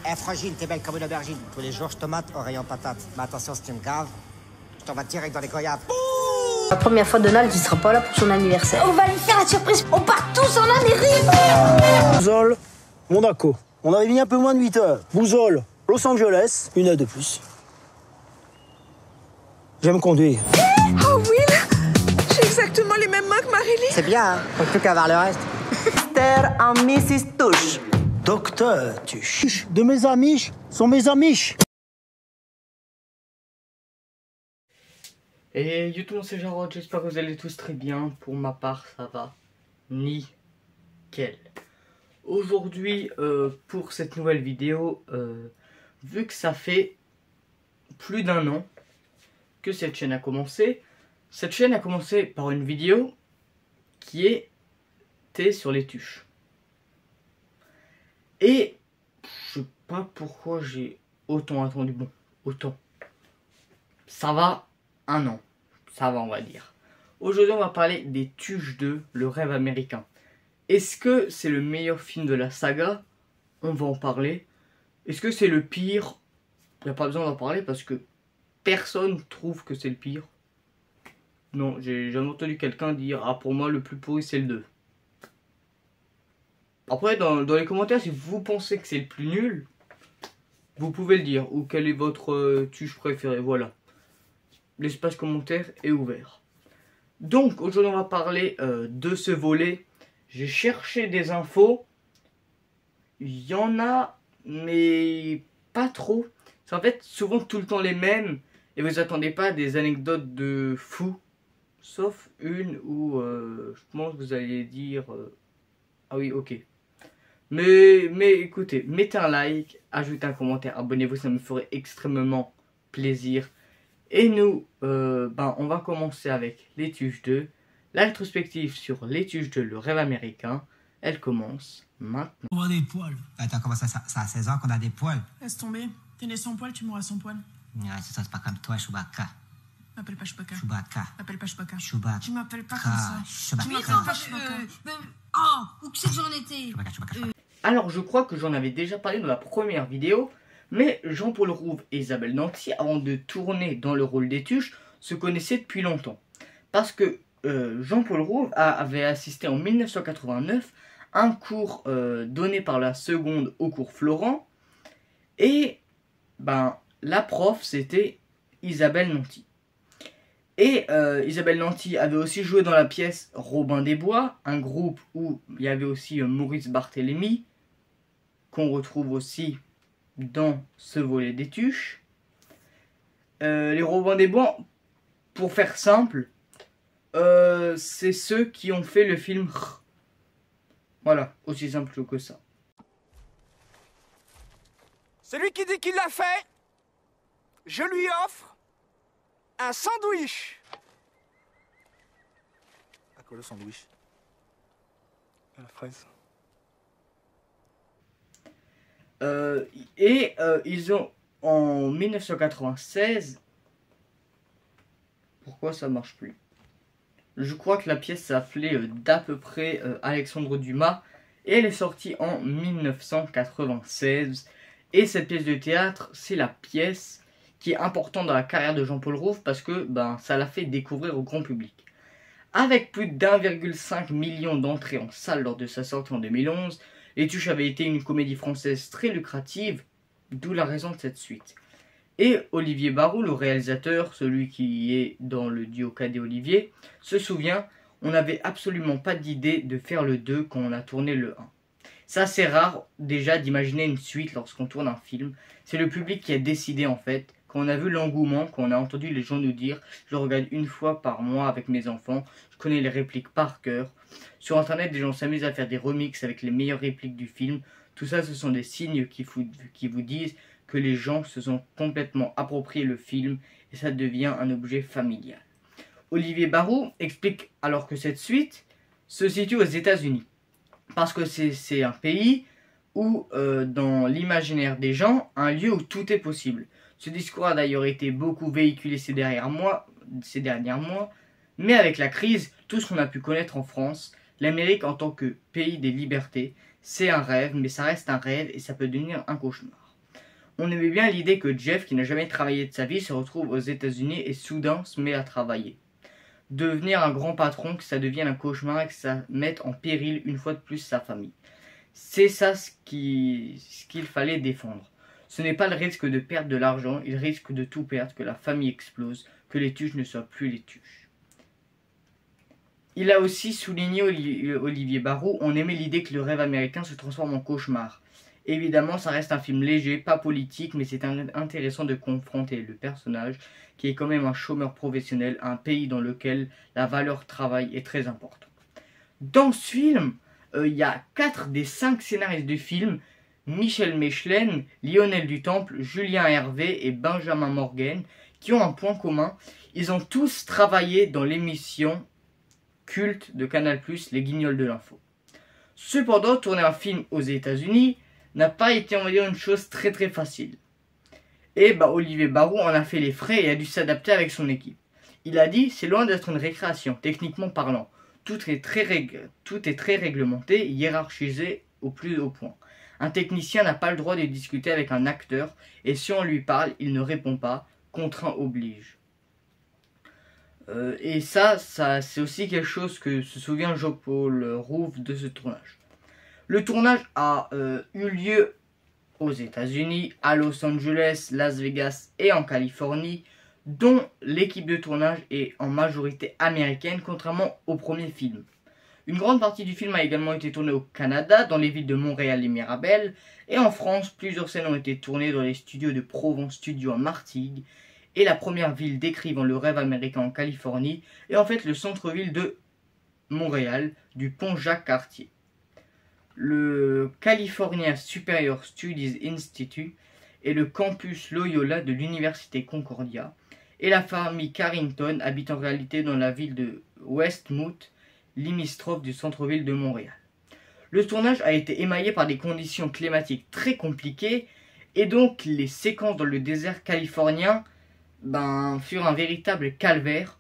Eh, Frangine, t'es belle comme une aubergine. Tous les jours, je te mate au rayon patate. Mais attention, si tu me gaves, je t'envoie direct dans les goyaves. La première fois, Donald, il sera pas là pour son anniversaire. On va lui faire la surprise. On part tous en Amérique. Bouzol, Monaco. On avait mis un peu moins de 8 heures. Bouzol, Los Angeles, 1 heure de plus. J'aime conduire. Oh, Will, j'ai exactement les mêmes mains que Marilyn. C'est bien, hein. Faut plus qu'à voir le reste. Mr. and Mrs. Touche. Docteur Tuche. De mes amis sont mes amis. Et yo tout le monde, c'est Jarod, j'espère que vous allez tous très bien. Pour ma part, ça va nickel. Aujourd'hui, pour cette nouvelle vidéo, vu que ça fait plus d'1 an que cette chaîne a commencé, par une vidéo qui était sur les tuches. Et je sais pas pourquoi j'ai autant attendu. Bon, autant. Ça va 1 an. Ça va, on va dire. Aujourd'hui, on va parler des Tuches 2, le rêve américain. Est-ce que c'est le meilleur film de la saga? On va en parler. Est-ce que c'est le pire? Il n'y a pas besoin d'en parler parce que personne trouve que c'est le pire. Non, j'ai jamais entendu quelqu'un dire « Ah, pour moi, le plus pourri, c'est le 2 ». Après, dans les commentaires, si vous pensez que c'est le plus nul, vous pouvez le dire. Ou quel est votre tuche préférée, voilà. L'espace commentaire est ouvert. Donc, aujourd'hui, on va parler de ce volet. J'ai cherché des infos. Il y en a, mais pas trop. C'est en fait souvent tout le temps les mêmes. Et vous attendez pas à des anecdotes de fou. Sauf une où je pense que vous allez dire... ah oui, ok. Mais écoutez, mettez un like, ajoutez un commentaire, abonnez-vous, ça me ferait extrêmement plaisir. Et nous, on va commencer avec les Tuches 2. La rétrospective sur les Tuches 2, le rêve américain, elle commence maintenant. On a des poils. Attends, comment ça a 16 ans qu'on a des poils? Laisse tomber. T'es né sans poil, tu mourras sans poil. Ouais, c'est pas comme toi, Chewbacca. M'appelle pas Chewbacca. Chewbacca. M'appelle pas Chewbacca. Chewbacca. Tu m'appelles pas comme ça. Chewbacca. Tu m'appelles pas Chewbacca. Oh, où que c'est que j'en étais? Chewbacca. Alors, je crois que j'en avais déjà parlé dans la première vidéo, mais Jean-Paul Rouve et Isabelle Nanty, avant de tourner dans le rôle des Tuches, se connaissaient depuis longtemps. Parce que Jean-Paul Rouve avait assisté en 1989 à un cours donné par la seconde au cours Florent, et la prof, c'était Isabelle Nanty. Et Isabelle Nanty avait aussi joué dans la pièce Robin des Bois, un groupe où il y avait aussi Maurice Barthélémy, qu'on retrouve aussi dans ce volet des Tuches. Les Robins des Bois, pour faire simple, c'est ceux qui ont fait le film R. Voilà, aussi simple que ça. Celui qui dit qu'il l'a fait, je lui offre un sandwich. À quoi le sandwich? À la fraise. Ils ont, en 1996... Pourquoi ça marche plus? Je crois que la pièce s'appelait d'à peu près Alexandre Dumas. Et elle est sortie en 1996. Et cette pièce de théâtre, c'est la pièce qui est importante dans la carrière de Jean-Paul Rouve parce que ça l'a fait découvrir au grand public. Avec plus d'1,5 million d'entrées en salle lors de sa sortie en 2011, Les Tuches avait été une comédie française très lucrative, d'où la raison de cette suite. Et Olivier Barou, le réalisateur, celui qui est dans le duo Cadet-Olivier, se souvient, on n'avait absolument pas d'idée de faire le 2 quand on a tourné le 1. C'est assez rare déjà d'imaginer une suite lorsqu'on tourne un film. C'est le public qui a décidé en fait. Quand on a vu l'engouement, quand on a entendu les gens nous dire « Je le regarde 1 fois par mois avec mes enfants, je connais les répliques par cœur ». Sur internet, des gens s'amusent à faire des remixes avec les meilleures répliques du film. Tout ça, ce sont des signes qui vous disent que les gens se sont complètement approprié le film et ça devient un objet familial. Olivier Barou explique alors que cette suite se situe aux États-Unis. Parce que c'est un pays où, dans l'imaginaire des gens, un lieu où tout est possible. Ce discours a d'ailleurs été beaucoup véhiculé ces derniers mois, mais avec la crise, tout ce qu'on a pu connaître en France, l'Amérique en tant que pays des libertés, c'est un rêve, mais ça reste un rêve et ça peut devenir un cauchemar. On aimait bien l'idée que Jeff, qui n'a jamais travaillé de sa vie, se retrouve aux États-Unis et soudain se met à travailler. Devenir un grand patron, que ça devienne un cauchemar et que ça mette en péril une fois de plus sa famille. C'est ça ce qu'il fallait défendre. Ce n'est pas le risque de perdre de l'argent, il risque de tout perdre, que la famille explose, que les Tuches ne soient plus les Tuches. Il a aussi souligné Olivier Barou, on aimait l'idée que le rêve américain se transforme en cauchemar. Évidemment, ça reste un film léger, pas politique, mais c'est intéressant de confronter le personnage, qui est quand même un chômeur professionnel, à un pays dans lequel la valeur travail est très importante. Dans ce film, il y a 4 des 5 scénaristes du film, Michel Mechelen, Lionel Dutemple, Julien Hervé et Benjamin Morgan, qui ont un point commun. Ils ont tous travaillé dans l'émission culte de Canal+, Les Guignols de l'info. Cependant, tourner un film aux États-Unis n'a pas été, on va dire, une chose très facile. Et Olivier Barou en a fait les frais et a dû s'adapter avec son équipe. Il a dit, c'est loin d'être une récréation, techniquement parlant. Tout est très réglementé, hiérarchisé au plus haut point. Un technicien n'a pas le droit de discuter avec un acteur, et si on lui parle, il ne répond pas, contraint oblige. Et ça c'est aussi quelque chose que se souvient Jean-Paul Rouve de ce tournage. Le tournage a eu lieu aux États-Unis, à Los Angeles, Las Vegas et en Californie, dont l'équipe de tournage est en majorité américaine, contrairement au premier film. Une grande partie du film a également été tournée au Canada, dans les villes de Montréal et Mirabel, et en France, plusieurs scènes ont été tournées dans les studios de Provence Studio en Martigues, et la première ville décrivant le rêve américain en Californie, et en fait le centre-ville de Montréal, du pont Jacques-Cartier. Le California Superior Studies Institute et le campus Loyola de l'Université Concordia, et la famille Carrington habite en réalité dans la ville de Westmouth, limitrophe du centre-ville de Montréal. Le tournage a été émaillé par des conditions climatiques très compliquées, et donc les séquences dans le désert californien furent un véritable calvaire,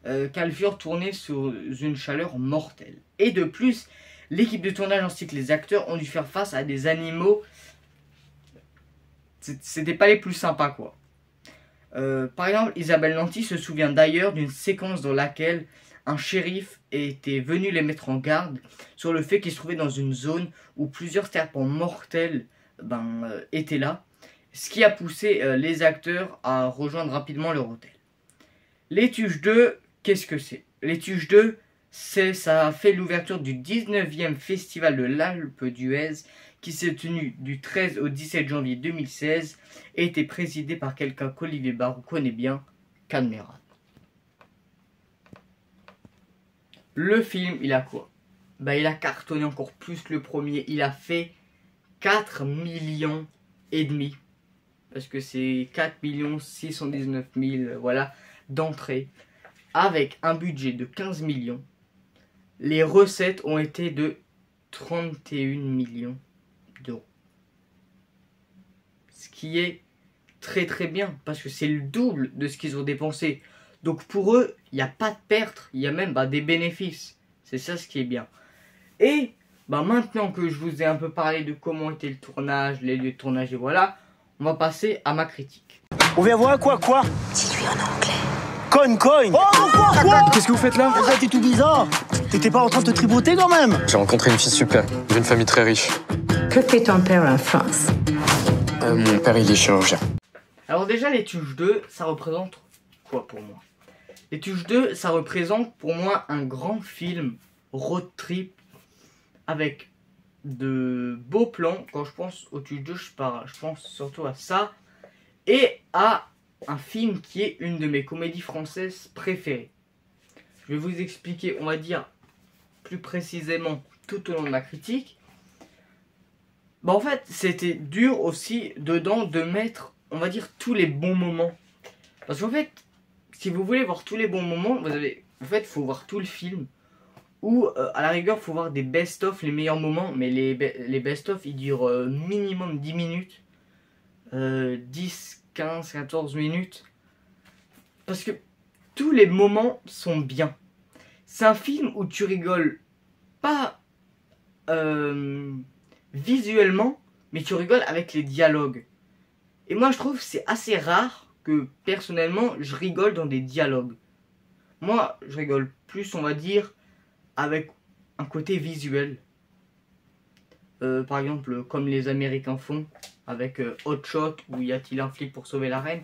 car elles furent tournées sous une chaleur mortelle. Et de plus, l'équipe de tournage ainsi que les acteurs ont dû faire face à des animaux. C'était pas les plus sympas, quoi. Par exemple, Isabelle Nanty se souvient d'ailleurs d'une séquence dans laquelle un shérif était venu les mettre en garde sur le fait qu'ils se trouvaient dans une zone où plusieurs serpents mortels étaient là, ce qui a poussé les acteurs à rejoindre rapidement leur hôtel. Les Tuches 2, qu'est-ce que c'est? Les Tuches 2, ça a fait l'ouverture du 19e festival de l'Alpe d'Huez qui s'est tenu du 13 au 17 janvier 2016 et était présidé par quelqu'un qu'Olivier Barou connaît bien, Cadmerat. Le film, il a quoi? Il a cartonné encore plus que le premier. Il a fait 4,5 millions. Parce que c'est 4 619 000 voilà, d'entrées. Avec un budget de 15 millions. Les recettes ont été de 31 millions d'euros. Ce qui est très bien. Parce que c'est le double de ce qu'ils ont dépensé. Donc pour eux, il n'y a pas de perte, il y a même des bénéfices. C'est ça ce qui est bien. Et maintenant que je vous ai un peu parlé de comment était le tournage, les lieux de tournage et voilà, on va passer à ma critique. On vient voir quoi? Dis-lui en anglais. Coin. Oh, quoi? Qu'est-ce que vous faites là? T'es tout bizarre. T'étais pas en train de te tripoter quand même? J'ai rencontré une fille super, d'une famille très riche. Que fait ton père en France? Mon père, il est chirurgien. Alors déjà, les Tuches 2, ça représente quoi pour moi? Les Tuches 2, ça représente pour moi un grand film road trip avec de beaux plans. Quand je pense aux Tuches 2, je pense surtout à ça et à un film qui est une de mes comédies françaises préférées. Je vais vous expliquer, on va dire, plus précisément tout au long de ma critique. En fait, c'était dur aussi dedans de mettre, on va dire, tous les bons moments. Parce qu'en fait, si vous voulez voir tous les bons moments, il faut voir tout le film. Ou à la rigueur, il faut voir des best-of, les meilleurs moments. Mais les best-of, ils durent minimum 10 minutes. 10, 15, 14 minutes. Parce que tous les moments sont bien. C'est un film où tu rigoles pas visuellement, mais tu rigoles avec les dialogues. Et moi je trouve que c'est assez rare que personnellement je rigole dans des dialogues. Moi je rigole plus, on va dire, avec un côté visuel. Par exemple comme les Américains font avec Hot Shot, où y a-t-il un flic pour sauver la reine.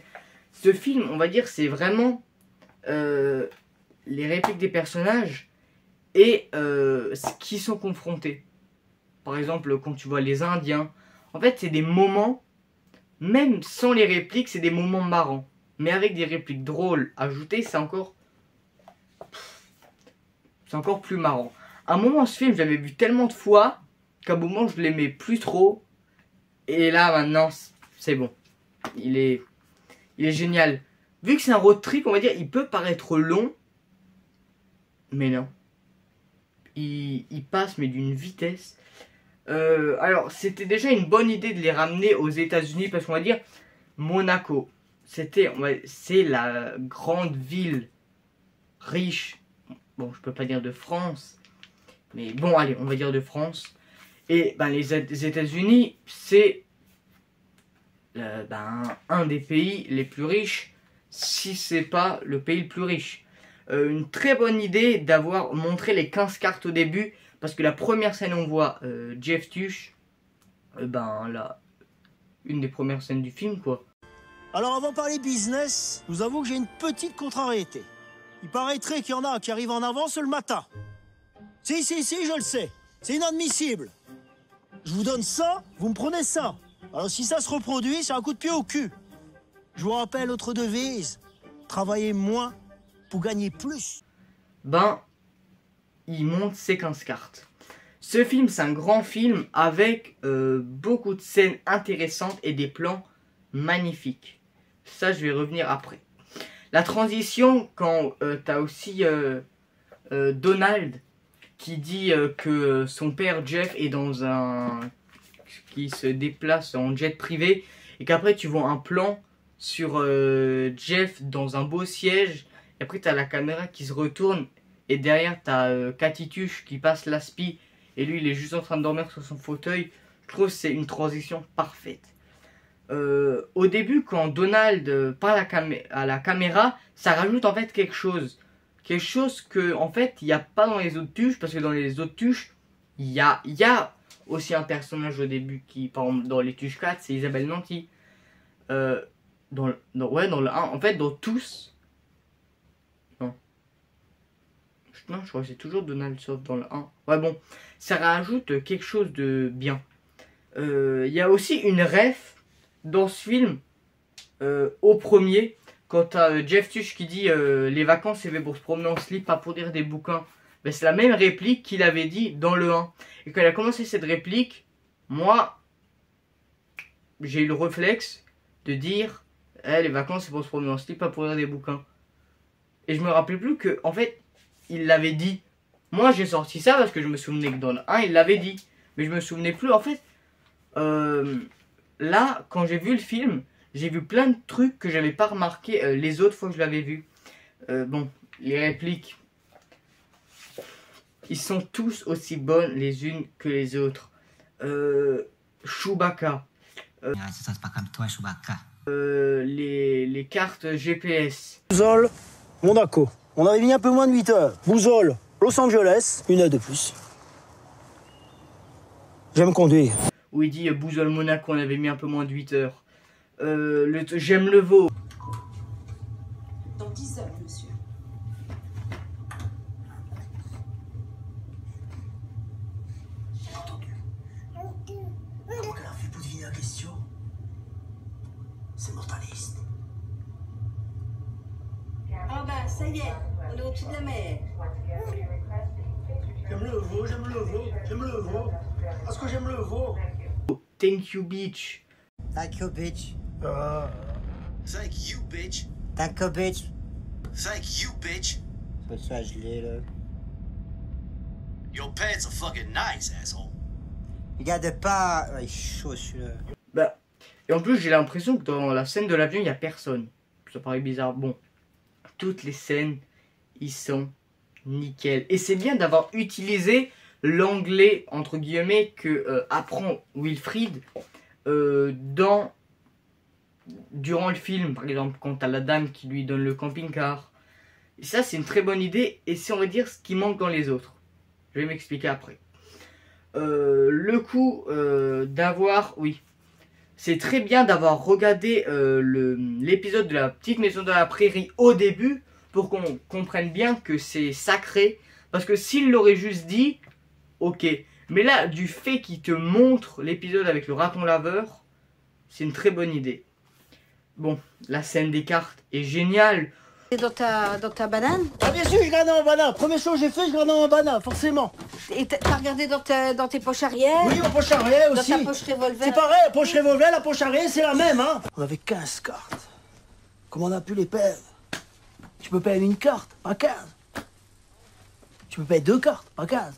Ce film, on va dire, c'est vraiment les répliques des personnages et ce qui sont confrontés. Par exemple, quand tu vois les Indiens, en fait, c'est des moments, même sans les répliques, c'est des moments marrants. Mais avec des répliques drôles ajoutées, c'est encore plus marrant. À un moment, ce film, je l'avais vu tellement de fois qu'à un moment, je l'aimais plus trop. Et là, maintenant, c'est bon. Il est génial. Vu que c'est un road trip, on va dire, il peut paraître long. Mais non. Il passe, mais d'une vitesse. Alors, c'était déjà une bonne idée de les ramener aux États-Unis. Parce qu'on va dire, Monaco. C'est la grande ville riche. Bon, je peux pas dire de France. Mais bon, allez, on va dire de France. Et ben, les États-Unis, c'est un des pays les plus riches, si c'est pas le pays le plus riche. Une très bonne idée d'avoir montré les 15 cartes au début, parce que la première scène on voit Jeff Tuch, une des premières scènes du film, quoi. Alors avant de parler business, je vous avoue que j'ai une petite contrariété. Il paraîtrait qu'il y en a qui arrivent en avance le matin. Si, je le sais. C'est inadmissible. Je vous donne ça, vous me prenez ça. Alors si ça se reproduit, c'est un coup de pied au cul. Je vous rappelle notre devise. Travaillez moins pour gagner plus. Il monte ses 15 cartes. Ce film, c'est un grand film avec beaucoup de scènes intéressantes et des plans magnifiques. Ça, je vais revenir après. La transition, quand t'as aussi Donald qui dit que son père Jeff est qui se déplace en jet privé, et qu'après tu vois un plan sur Jeff dans un beau siège, et après tu as la caméra qui se retourne, et derrière tu as Cathy Tuch qui passe l'aspi, et lui il est juste en train de dormir sur son fauteuil. Je trouve que c'est une transition parfaite. Au début, quand Donald parle à la caméra, ça rajoute en fait quelque chose que en fait il n'y a pas dans les autres Tuches, parce que dans les autres Tuches il y a aussi un personnage au début qui, par exemple dans les Tuches 4, c'est Isabelle Nanty. Dans le 1, en fait dans tous, non je crois que c'est toujours Donald sauf dans le 1. Ouais, bon, ça rajoute quelque chose de bien. Il y a aussi une ref dans ce film au premier, quand t'as Jeff Tuch qui dit les vacances c'est fait pour se promener en slip, pas pour lire des bouquins. Ben, c'est la même réplique qu'il avait dit dans le 1. Et quand il a commencé cette réplique, moi j'ai eu le réflexe de dire les vacances c'est pour se promener en slip, pas pour lire des bouquins. Et je me rappelais plus que en fait il l'avait dit. Moi j'ai sorti ça parce que je me souvenais que dans le 1 il l'avait dit, mais je me souvenais plus. En fait là quand j'ai vu le film, j'ai vu plein de trucs que j'avais pas remarqué les autres fois que je l'avais vu. Bon, les répliques, ils sont tous aussi bonnes les unes que les autres. Chewbacca. Ça se passe comme toi, Chewbacca. Les cartes GPS. Bouzol, Monaco. On avait mis un peu moins de 8 heures. Bouzol, Los Angeles, une heure de plus. J'aime conduire. Où il dit Bouzol, Monaco, on avait mis un peu moins de 8 heures. J'aime le veau. Dans 10 heures, monsieur. J'ai entendu. Comment qu'elle a fait pour deviner la question? C'est mentaliste. Ah ben, ça y est, on est au-dessus de la mer. J'aime le veau, j'aime le veau, j'aime le veau. Parce que j'aime le veau. Thank you, bitch. Thank you, bitch. Thank you, bitch. Thank you, bitch. Thank you, bitch. Ça soit gelé, là. Your pants are fucking nice, asshole. Regarde pas. Ouais, il est chaud, celui-là. Bah, et en plus, j'ai l'impression que dans la scène de l'avion, il n'y a personne. Ça paraît bizarre. Bon, toutes les scènes, ils sont nickel. Et c'est bien d'avoir utilisé l'anglais, entre guillemets, que apprend Wilfried dans durant le film, par exemple, quand t'as la dame qui lui donne le camping-car. Et ça, c'est une très bonne idée, et c'est, on va dire, ce qui manque dans les autres. Je vais m'expliquer après. Le coup d'avoir... Oui. C'est très bien d'avoir regardé l'épisode de la petite maison de la prairie au début, pour qu'on comprenne bien que c'est sacré. Parce que s'il l'aurait juste dit, ok. Mais là, du fait qu'il te montre l'épisode avec le raton laveur, c'est une très bonne idée. Bon, la scène des cartes est géniale. C'est dans ta banane? Ah bien sûr, je garde un banane. Première chose que j'ai fait, je garde un banane, forcément. Et t'as regardé dans tes poches arrière? Oui, en poche arrière aussi. Dans ta poche revolver? C'est pareil, la poche revolver, la poche arrière, c'est la même, hein. On avait 15 cartes. Comment on a pu les perdre? Tu peux perdre une carte, pas 15. Tu peux perdre 2 cartes, pas 15.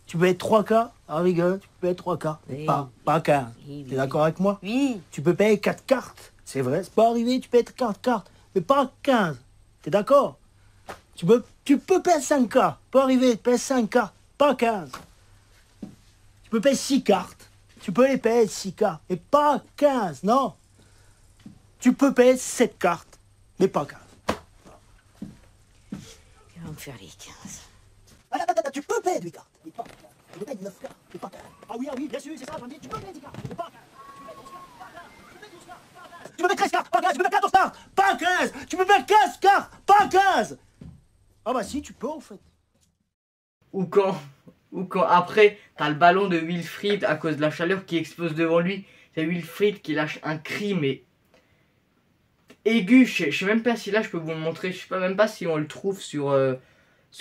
Tu peux perdre 3 cartes, ah rigole, tu peux perdre 3 cartes, oui. pas 15. Oui, T'es d'accord avec moi? Oui. Tu peux payer 4 cartes, c'est vrai, c'est pas arrivé, tu payes 4 cartes, mais pas 15. T'es d'accord? Tu peux payer 5 cartes, pas arriver, tu payes 5 cartes, pas 15. Tu peux payer 6 cartes, tu peux les payer 6 cartes, mais pas 15, non. Tu peux payer 7 cartes, mais pas 15. Il va me faire les 15. Ah, tu peux payer 8 cartes, mais pas 15. Tu peux payer 9 cartes, mais pas 15. Ah oui, bien sûr, c'est ça, tu peux payer 10 cartes, mais pas 15. Tu peux mettre 13 cartes, pas 15, tu peux mettre 14 cartes, pas 15, tu peux mettre 15 cartes, pas 15. Ah bah si, tu peux en fait. Ou quand après, t'as le ballon de Wilfried à cause de la chaleur qui explose devant lui. C'est Wilfried qui lâche un cri, mais aigu. Je sais même pas si là je peux vous le montrer. Je sais pas même pas si on le trouve sur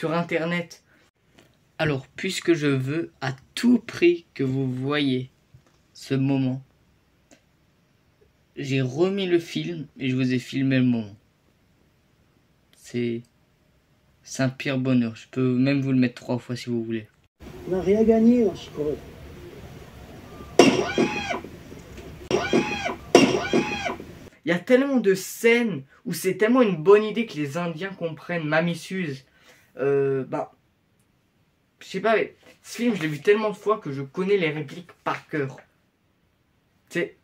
internet. Alors, puisque je veux à tout prix que vous voyez ce moment, j'ai remis le film et je vous ai filmé le moment. C'est un pire bonheur. Je peux même vous le mettre 3 fois si vous voulez. On n'a rien gagné en Chicorée. Il y a tellement de scènes où c'est tellement une bonne idée que les Indiens comprennent. Mamie Suze. Je sais pas, mais ce film, je l'ai vu tellement de fois que je connais les répliques par cœur. C'est,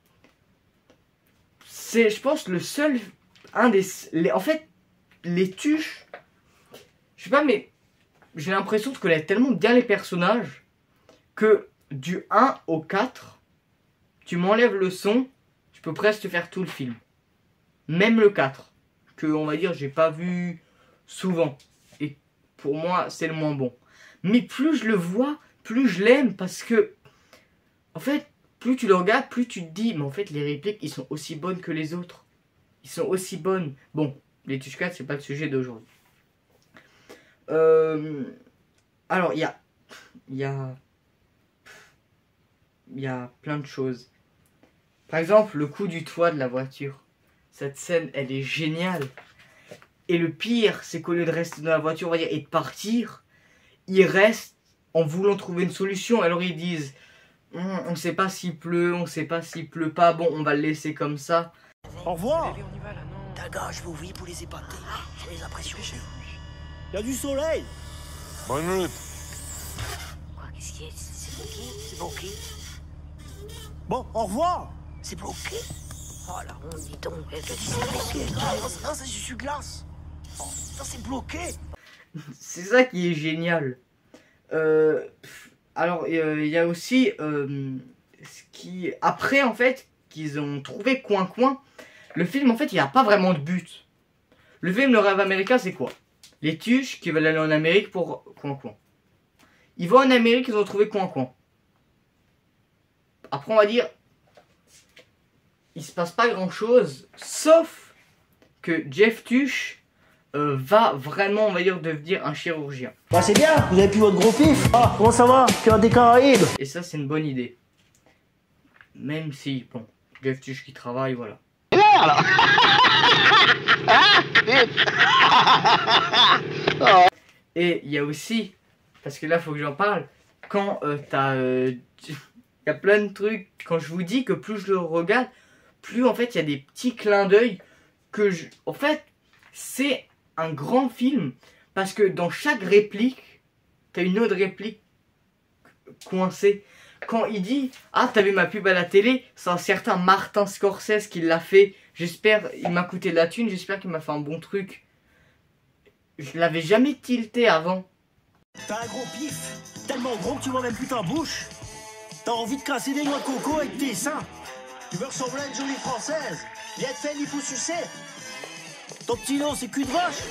je pense, le seul... en fait, les tuches... Je sais pas, mais j'ai l'impression de connaître tellement bien les personnages que du 1 au 4, tu m'enlèves le son, je peux presque te faire tout le film. Même le 4, que on va dire j'ai pas vu souvent. Et pour moi, c'est le moins bon. Mais plus je le vois, plus je l'aime parce que, en fait, plus tu le regardes, plus tu te dis, mais en fait, les répliques, ils sont aussi bonnes que les autres. Ils sont aussi bonnes. Bon, les tuches 4, c'est pas le sujet d'aujourd'hui. Alors, il y a plein de choses. Par exemple, le coup du toit de la voiture. Cette scène, elle est géniale. Et le pire, c'est qu'au lieu de rester dans la voiture, on va dire, et de partir, ils restent en voulant trouver une solution. Alors ils disent, on ne sait pas s'il pleut, on ne sait pas s'il pleut pas, bon, on va le laisser comme ça. Au revoir. Allez, on y va là, non. Daga, je vais ouvrir pour les épater. Je vais les impressionner. Il y a du soleil. Bonne minute. Qu'est-ce qu'il y a? C'est bloqué? C'est bloqué? Bon, au revoir. C'est bloqué? Oh la honte, dis donc. Non, c'est juste glace. Oh, ça, c'est bloqué. C'est ça qui est génial. Alors, il y a aussi ce qui... Après, en fait, qu'ils ont trouvé Coin-Coin, le film, en fait, il n'y a pas vraiment de but. Le film, le rêve américain, c'est quoi? Les tuches qui veulent aller en Amérique pour Coin-Coin. Ils vont en Amérique, ils ont trouvé Coin-Coin. Après, on va dire... Il se passe pas grand-chose, sauf que Jeff Tuche va vraiment, on va dire, devenir un chirurgien. Bah c'est bien, vous avez plus votre gros pif. Ah, comment ça va? Cœur des Caraïbes. Et ça, c'est une bonne idée. Même si, bon, Jeff Tuche qui travaille, voilà. Et il y a aussi, parce que là, il faut que j'en parle, quand il y a plein de trucs, quand je vous dis que plus je le regarde, plus en fait il y a des petits clins d'œil que en fait c'est un grand film parce que dans chaque réplique t'as une autre réplique coincée. quand il dit « Ah, t'as vu ma pub à la télé ?» C'est un certain Martin Scorsese qui l'a fait. J'espère, il m'a coûté de la thune, j'espère qu'il m'a fait un bon truc. Je l'avais jamais tilté avant. T'as un gros pif, tellement gros que tu vois même plus ta bouche. T'as envie de casser des noix de coco avec tes seins. Tu veux ressembler à une jolie française. Viens te faire l'hyposucé. Ton petit nom, c'est cul de vache.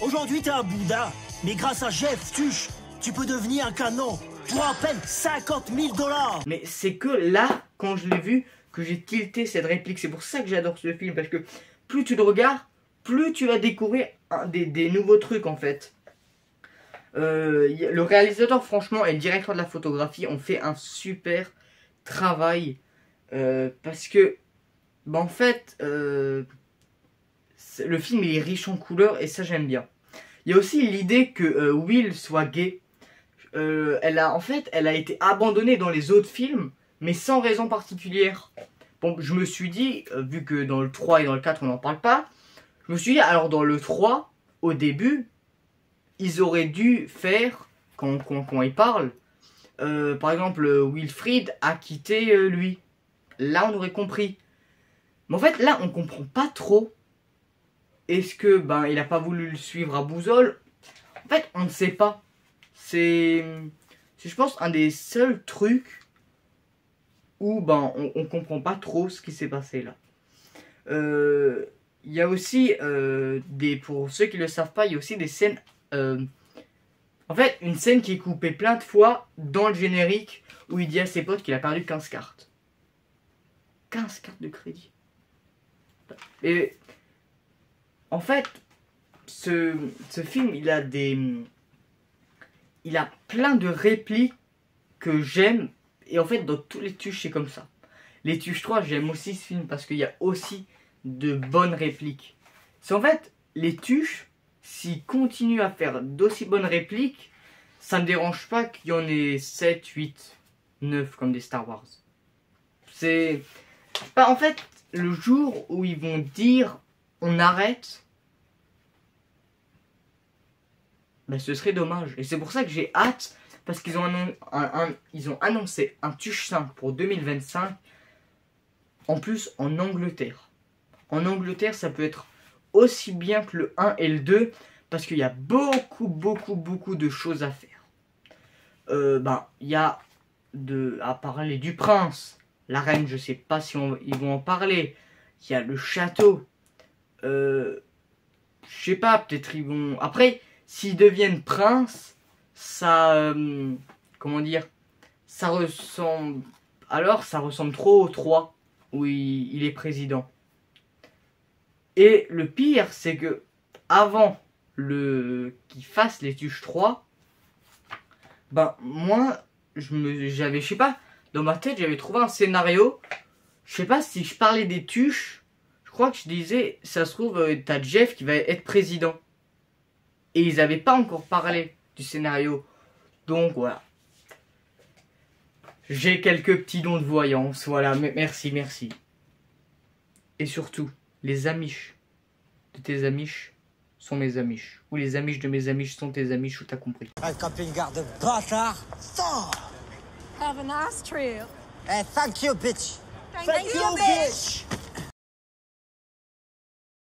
Aujourd'hui, t'es un Bouddha. Mais grâce à Jeff Tuche, tu peux devenir un canon. Pour à peine 50 000 $. Mais c'est que là, quand je l'ai vu, que j'ai tilté cette réplique. C'est pour ça que j'adore ce film. Parce que plus tu le regardes, plus tu vas découvrir des nouveaux trucs en fait. Le réalisateur franchement et le directeur de la photographie ont fait un super travail. Parce que, bah, en fait, le film il est riche en couleurs et ça j'aime bien. Il y a aussi l'idée que Will soit gay. Elle a été abandonnée dans les autres films, mais sans raison particulière. Bon, je me suis dit, vu que dans le 3 et dans le 4 on n'en parle pas, je me suis dit, alors dans le 3, au début, ils auraient dû faire, quand ils parlent, par exemple, Wilfried a quitté lui. Là on aurait compris. Mais en fait, là on comprend pas trop. Est-ce que, ben, il a pas voulu le suivre à Bouzol? En fait, on ne sait pas. C'est, je pense, un des seuls trucs où ben, on comprend pas trop ce qui s'est passé là. Il y a aussi, pour ceux qui ne le savent pas, il y a aussi des scènes... en fait, une scène qui est coupée plein de fois dans le générique où il dit à ses potes qu'il a perdu 15 cartes. 15 cartes de crédit. Et en fait, ce film, il a plein de répliques que j'aime. Et en fait, dans tous les Tuches, c'est comme ça. Les Tuches 3, j'aime aussi ce film parce qu'il y a aussi de bonnes répliques. C'est en fait, les Tuches, s'ils continuent à faire d'aussi bonnes répliques, ça ne me dérange pas qu'il y en ait 7, 8, 9 comme des Star Wars. C'est pas en fait le jour où ils vont dire on arrête, ben, ce serait dommage. Et c'est pour ça que j'ai hâte, parce qu'ils ont, annoncé un Tuche 5 pour 2025, en plus en Angleterre. En Angleterre, ça peut être aussi bien que le 1 et le 2, parce qu'il y a beaucoup de choses à faire. Ben, il y a à parler du prince, la reine, je sais pas si ils vont en parler. Il y a le château. Je sais pas, peut-être ils vont... Après, s'ils deviennent princes, ça... comment dire? Ça ressemble... Alors, ça ressemble trop au 3, où il est président. Et le pire, c'est que avant qu'ils fassent les Tuches 3, ben, moi, je sais pas, dans ma tête, j'avais trouvé un scénario. Je sais pas si je parlais des Tuches. Je crois que je disais, ça se trouve, t'as Jeff qui va être président. Et ils avaient pas encore parlé du scénario. Donc, voilà. J'ai quelques petits dons de voyance. Voilà, merci. Et surtout, les amiches de tes amiches sont mes amiches. Ou les amiches de mes amiches sont tes amiches, ou t'as compris. Un camping-car de bâtard. Have a nice trip. Hey, thank you, bitch. Thank you, bitch.